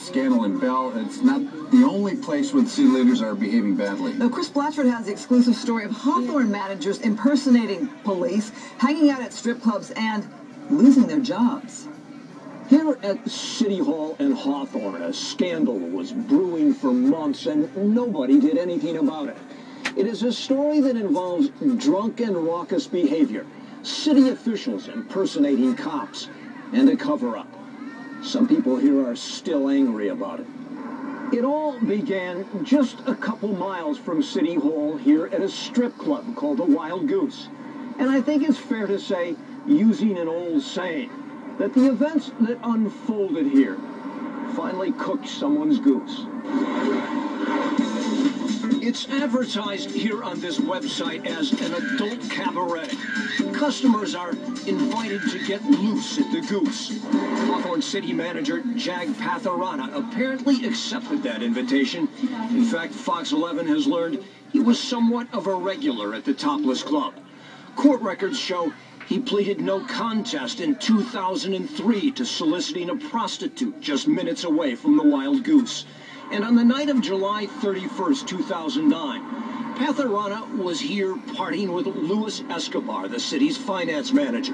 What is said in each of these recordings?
scandal in Bell. It's not the only place where the city leaders are behaving badly. Now, Chris Blatchford has the exclusive story of Hawthorne managers impersonating police, hanging out at strip clubs, and losing their jobs. Here at City Hall in Hawthorne, a scandal was brewing for months, and nobody did anything about it. It is a story that involves drunk and raucous behavior, city officials impersonating cops, and a cover-up. Some people here are still angry about it. It all began just a couple miles from City Hall here at a strip club called the Wild Goose. And I think it's fair to say, using an old saying, that the events that unfolded here finally cooked someone's goose. It's advertised here on this website as an adult cabaret. Customers are invited to get loose at the Goose. Hawthorne City Manager Jag Patharana apparently accepted that invitation. In fact, Fox 11 has learned he was somewhat of a regular at the topless club. Court records show he pleaded no contest in 2003 to soliciting a prostitute just minutes away from the Wild Goose. And on the night of July 31st, 2009, Patharana was here partying with Luis Escobar, the city's finance manager.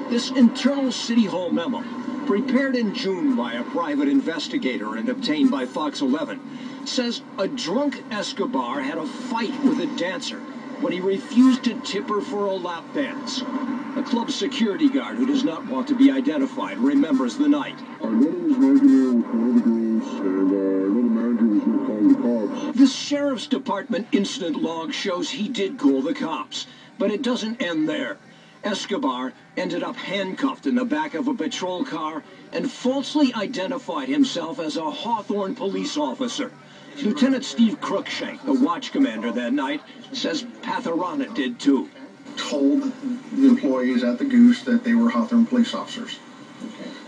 This internal City Hall memo, prepared in June by a private investigator and obtained by Fox 11, says a drunk Escobar had a fight with a dancer when he refused to tip her for a lap dance. A club security guard who does not want to be identified remembers the night. I met him as regular with one of the girls, and I know the manager was going to call the cops. The sheriff's department incident log shows he did call the cops, but it doesn't end there. Escobar ended up handcuffed in the back of a patrol car and falsely identified himself as a Hawthorne police officer. Lieutenant Steve Cruikshank, the watch commander that night, says Patharana did too. Told the employees at the Goose that they were Hawthorne police officers.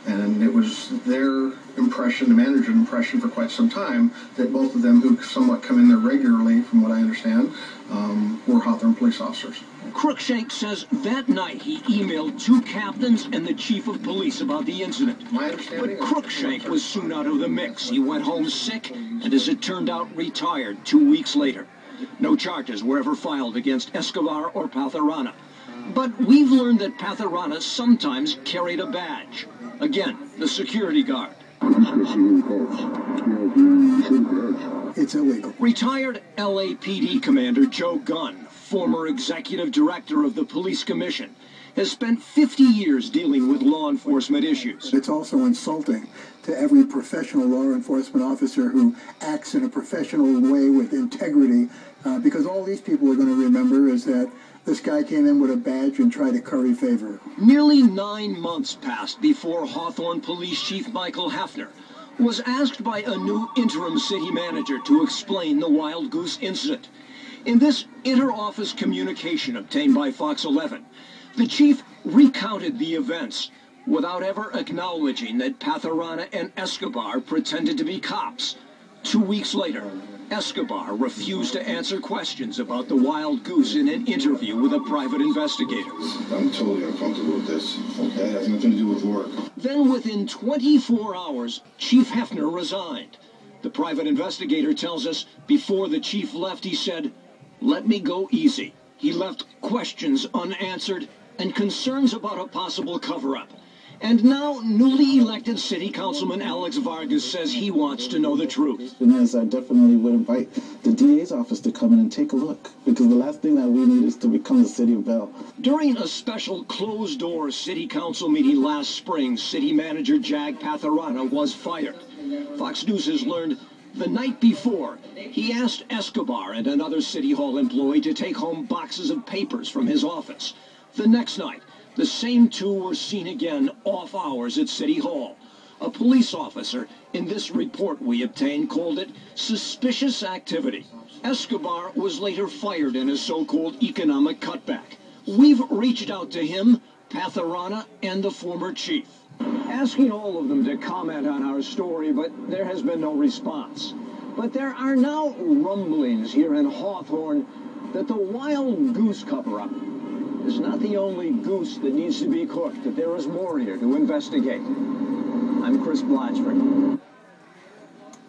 And it was their impression, the manager's impression for quite some time, that both of them, who somewhat come in there regularly, from what I understand, were Hawthorne police officers. Cruikshank says that night he emailed two captains and the chief of police about the incident. But Cruikshank was soon out of the mix. He went home sick and, as it turned out, retired 2 weeks later. No charges were ever filed against Escobar or Patharana. But we've learned that Patharana sometimes carried a badge. Again, the security guard. It's illegal. Retired LAPD Commander Joe Gunn, former executive director of the Police Commission, has spent 50 years dealing with law enforcement issues. It's also insulting to every professional law enforcement officer who acts in a professional way with integrity, because all these people are going to remember is that this guy came in with a badge and tried to curry favor. Nearly 9 months passed before Hawthorne Police Chief Michael Hefner was asked by a new interim city manager to explain the Wild Goose incident. In this inter-office communication obtained by Fox 11, the chief recounted the events without ever acknowledging that Patharana and Escobar pretended to be cops. 2 weeks later, Escobar refused to answer questions about the Wild Goose in an interview with a private investigator. I'm totally uncomfortable with this. Okay, it has nothing to do with work. Then within 24 hours, Chief Hefner resigned. The private investigator tells us before the chief left, he said, "Let me go easy." He left questions unanswered and concerns about a possible cover-up. And now, newly elected City Councilman Alex Vargas says he wants to know the truth. And as I definitely would invite the DA's office to come in and take a look, because the last thing that we need is to become the City of Bell. During a special closed-door City Council meeting last spring, City Manager Jag Patharana was fired. Fox News has learned the night before, he asked Escobar and another City Hall employee to take home boxes of papers from his office. The next night, the same two were seen again off hours at City Hall. A police officer, in this report we obtained, called it suspicious activity. Escobar was later fired in a so-called economic cutback. We've reached out to him, Patharana, and the former chief, asking all of them to comment on our story, but there has been no response. But there are now rumblings here in Hawthorne that the Wild Goose cover-up is not the only goose that needs to be cooked, that there is more here to investigate. I'm Chris Blatchford.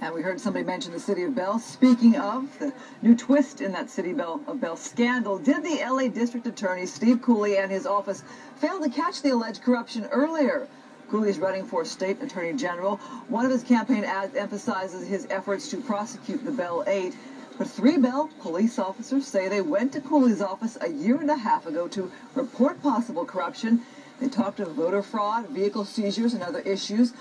And we heard somebody mention the city of Bell. Speaking of the new twist in that city of Bell scandal, did the LA District Attorney Steve Cooley and his office fail to catch the alleged corruption earlier? Cooley's running for state attorney general. One of his campaign ads emphasizes his efforts to prosecute the Bell 8. But 3 Bell police officers say they went to Cooley's office a year and a half ago to report possible corruption. They talked of voter fraud, vehicle seizures, and other issues.